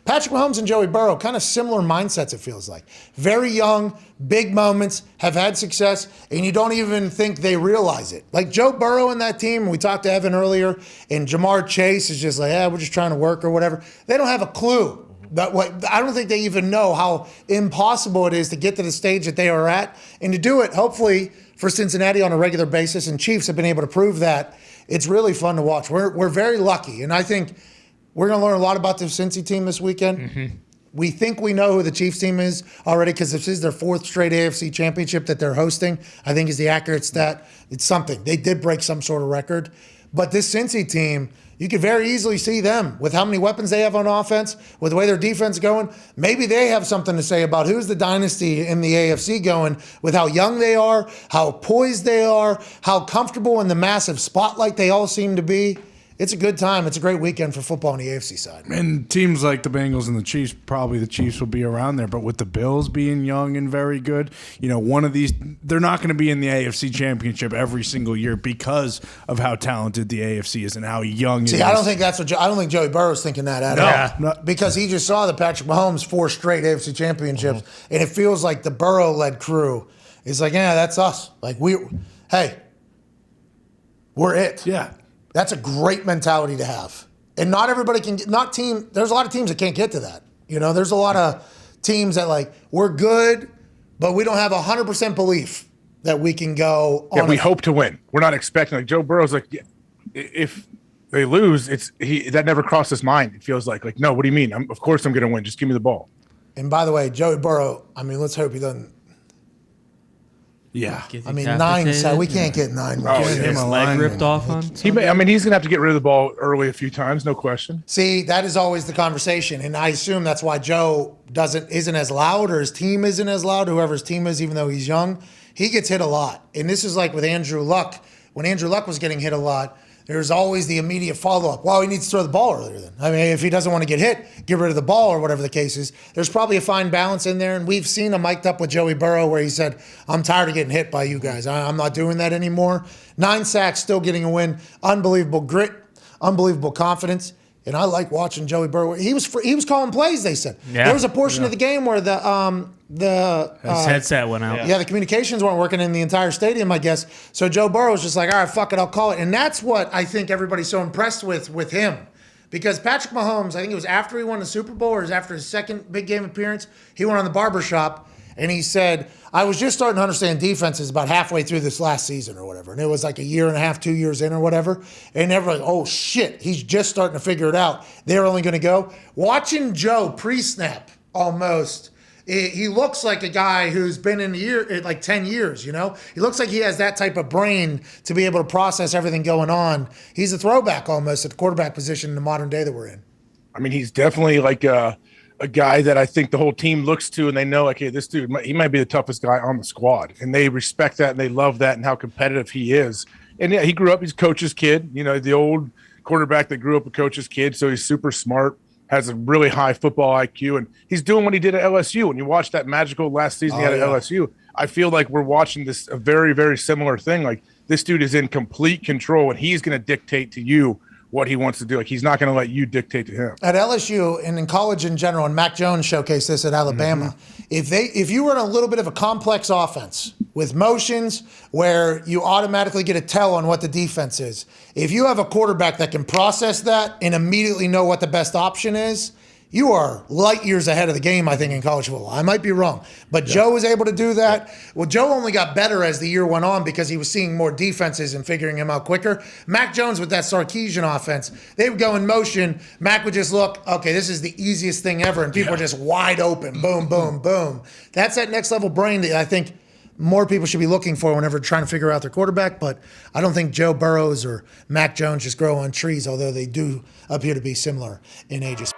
Patrick Mahomes and Joey Burrow, kind of similar mindsets, it feels like. Very young, big moments, have had success, and you don't even think they realize it. Like Joe Burrow and that team, we talked to Evan earlier, and Jamar Chase is just like, we're just trying to work or whatever. They don't have a clue. I don't think they even know how impossible it is to get to the stage that they are at, and to do it, hopefully, for Cincinnati on a regular basis, and Chiefs have been able to prove that. It's really fun to watch. We're very lucky, and I think we're going to learn a lot about the Cincy team this weekend. Mm-hmm. We think we know who the Chiefs team is already because this is their 4th straight AFC championship that they're hosting. I think is the accurate stat. It's something. They did break some sort of record. But this Cincy team, you could very easily see them with how many weapons they have on offense, with the way their defense is going. Maybe they have something to say about who's the dynasty in the AFC going, with how young they are, how poised they are, how comfortable in the massive spotlight they all seem to be. It's a good time. It's a great weekend for football on the AFC side. And teams like the Bengals and the Chiefs, probably the Chiefs will be around there. But with the Bills being young and very good, one of these, they're not going to be in the AFC Championship every single year because of how talented the AFC is and how young it is. I don't think that's what. I don't think Joey Burrow's thinking that at all. No. Because he just saw the Patrick Mahomes 4 straight AFC championships, and it feels like the Burrow-led crew is like, that's us. Like we're it. Yeah. That's a great mentality to have. And not everybody can – there's a lot of teams that can't get to that. There's a lot of teams that, we're good, but we don't have 100% belief that we can go on. Yeah, we hope to win. We're not expecting – Joe Burrow's if they lose, that never crossed his mind. It feels like no, what do you mean? Of course I'm going to win. Just give me the ball. And by the way, Joey Burrow, let's hope he doesn't – yeah. 9 sacks. We can't get 9. His leg ripped off on. He's going to have to get rid of the ball early a few times, no question. See, that is always the conversation, and I assume that's why Joe isn't as loud, or his team isn't as loud. Whoever his team is, even though he's young, he gets hit a lot. And this is like with Andrew Luck. When Andrew Luck was getting hit a lot, there's always the immediate follow-up. Well, he needs to throw the ball earlier then. If he doesn't want to get hit, get rid of the ball or whatever the case is. There's probably a fine balance in there, and we've seen him mic'd up with Joey Burrow where he said, I'm tired of getting hit by you guys. I'm not doing that anymore. 9 sacks, still getting a win. Unbelievable grit, unbelievable confidence. And I like watching Joey Burrow. He was calling plays, they said. Yeah. There was a portion of the game where his headset went out. Yeah, the communications weren't working in the entire stadium, I guess. So Joe Burrow was just like, all right, fuck it, I'll call it. And that's what I think everybody's so impressed with him. Because Patrick Mahomes, I think it was after he won the Super Bowl or it was after his second big game appearance, he went on the barbershop and he said, I was just starting to understand defenses about halfway through this last season or whatever. And it was like a year and a half, 2 years in or whatever. And everyone's like, oh shit, he's just starting to figure it out. They're only going to go. Watching Joe pre-snap almost, he looks like a guy who's been in the year, like 10 years, He looks like he has that type of brain to be able to process everything going on. He's a throwback almost at the quarterback position in the modern day that we're in. He's definitely like a guy that I think the whole team looks to and they know, hey, this dude, he might be the toughest guy on the squad. And they respect that and they love that and how competitive he is. And yeah, he grew up, he's coach's kid, the old quarterback that grew up a coach's kid. So he's super smart, has a really high football IQ, and he's doing what he did at LSU. When you watch that magical last season he had at LSU, I feel like we're watching a very, very similar thing. Like this dude is in complete control and he's going to dictate to you what he wants to do. Like he's not going to let you dictate to him. At LSU and in college in general, and Mac Jones showcased this at Alabama, if you run a little bit of a complex offense with motions where you automatically get a tell on what the defense is, if you have a quarterback that can process that and immediately know what the best option is, you are light years ahead of the game, I think, in college football. I might be wrong, but Joe was able to do that. Well, Joe only got better as the year went on because he was seeing more defenses and figuring him out quicker. Mac Jones with that Sarkisian offense, they would go in motion. Mac would just look, okay, this is the easiest thing ever, and people are just wide open. Boom, boom, boom. That's that next level brain that I think more people should be looking for whenever trying to figure out their quarterback, but I don't think Joe Burrows or Mac Jones just grow on trees, although they do appear to be similar in ages.